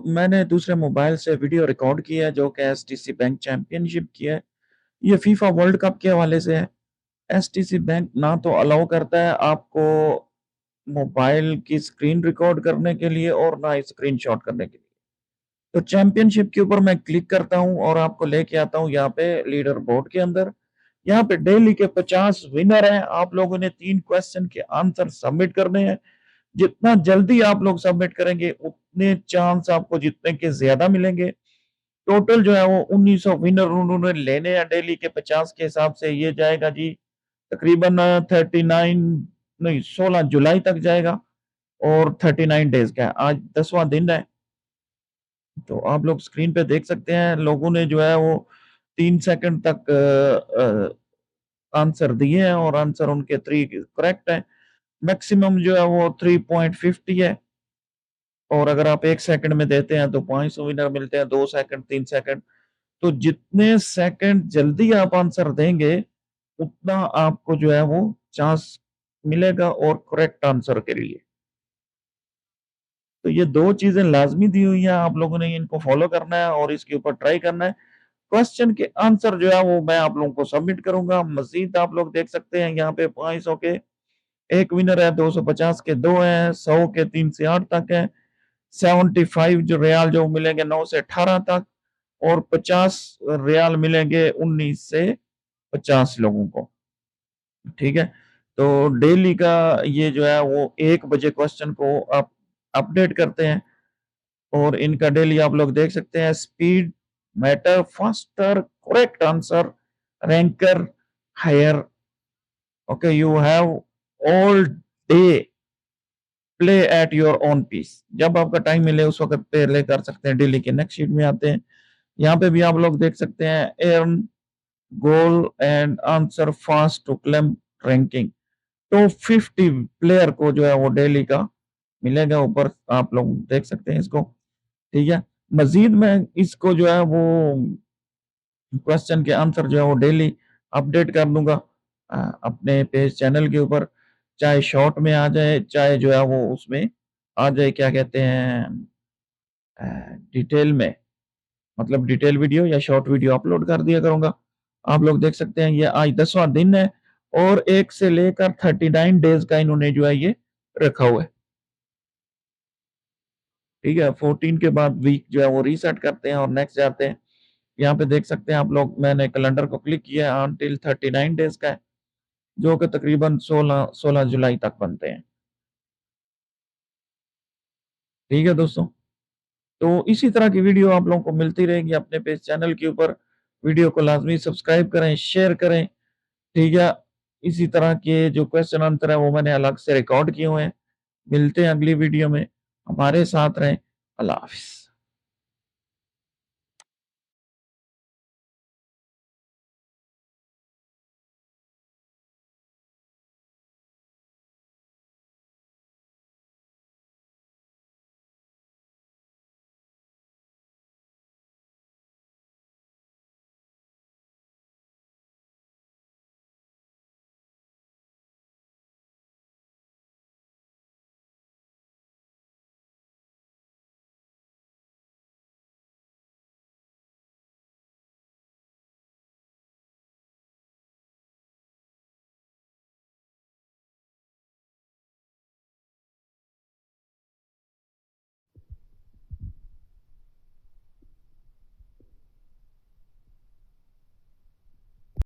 मैंने दूसरे मोबाइल से वीडियो रिकॉर्ड की है जो कि एसटीसी बैंक चैंपियनशिप की है। ये फीफा वर्ल्ड कप के हवाले से है। एसटीसी बैंक ना तो अलाउ करता है आपको मोबाइल की स्क्रीन रिकॉर्ड करने के लिए और ना ही स्क्रीनशॉट करने के लिए। तो चैंपियनशिप के ऊपर मैं क्लिक करता हूँ और आपको लेके आता हूँ यहाँ पे लीडर बोर्ड के अंदर। यहाँ पे डेली के 50 विनर हैं। आप लोगों ने 3 क्वेश्चन के आंसर सबमिट करने हैं। जितना जल्दी आप लोग सबमिट करेंगे उतने चांस आपको जीतने के ज्यादा मिलेंगे। टोटल जो है वो 1900 विनर उन्होंने लेने हैं डेली के 50 के हिसाब से। ये जाएगा जी तकरीबन 39 नहीं 16 जुलाई तक जाएगा और 39 डेज का है। आज 10वां दिन है। तो आप लोग स्क्रीन पे देख सकते हैं लोगों ने जो है वो 3 सेकंड तक आंसर दिए हैं और आंसर उनके 3 करेक्ट है। मैक्सिमम जो है वो 3.50 है और अगर आप 1 सेकंड में देते हैं तो 500 विनर मिलते हैं, 2 सेकंड, 3 सेकंड। तो जितने सेकंड जल्दी आप आंसर देंगे, उतना आपको जो है वो चांस मिलेगा और करेक्ट आंसर के लिए। तो ये 2 चीज़ें लाज़मी दी हुई हैं, आप लोगों ने इनको फॉलो करना है और इसके ऊपर ट्राई करना है। क्वेश्चन के आंसर जो है वो मैं आप लोगों को सबमिट करूँगा। मज़ीद आप लोग देख सकते हैं यहाँ पे 500 के 1 विनर है, 250 के 2 हैं, 100 के 3 से 8 तक हैं, 75 जो रियाल जो मिलेंगे 9 से 18 तक और 50 रियाल मिलेंगे 19 से 50 लोगों को। ठीक है? तो डेली का ये जो है वो 1 बजे क्वेश्चन को आप अपडेट करते हैं और इनका डेली आप लोग देख सकते हैं speed matter faster correct answer ranker higher okay you have all day play at your own pace. जब आपका टाइम मिले उस वक्त प्ले कर सकते हैं। डेली के नेक्स्ट शीट में आते हैं। यहाँ पे भी आप लोग देख सकते हैं earn goal and answer fast to claim ranking. तो 50 प्लेयर को जो है वो डेली का मिलेगा। ऊपर आप लोग देख सकते हैं इसको। ठीक है? मजीद मैं इसको जो है वो क्वेश्चन के आंसर जो है वो डेली अपडेट कर दूंगा अपने पेज चैनल के ऊपर। चाहे शॉर्ट में आ जाए, चाहे जो है वो उसमें आ जाए, क्या कहते हैं डिटेल में, मतलब डिटेल वीडियो या शॉर्ट वीडियो अपलोड कर दिया करूंगा। आप लोग देख सकते हैं ये आज 10वां दिन है और 1 से लेकर 39 डेज का इन्होंने जो है ये रखा हुआ है। ठीक है? 14 के बाद वीक जो है वो रीसेट करते हैं और नेक्स्ट जाते हैं। यहाँ पे देख सकते हैं आप लोग, मैंने कैलेंडर को क्लिक किया है अनटिल 39 डेज का है, जो कि तकरीबन 16 जुलाई तक बनते हैं। ठीक है दोस्तों? तो इसी तरह की वीडियो आप लोगों को मिलती रहेगी अपने पेज चैनल के ऊपर। वीडियो को लाजमी सब्सक्राइब करें, शेयर करें। ठीक है? इसी तरह के जो क्वेश्चन आंसर है वो मैंने अलग से रिकॉर्ड किए हुए हैं। मिलते हैं अगली वीडियो में। हमारे साथ रहें। अल्लाह हाफ़िज़।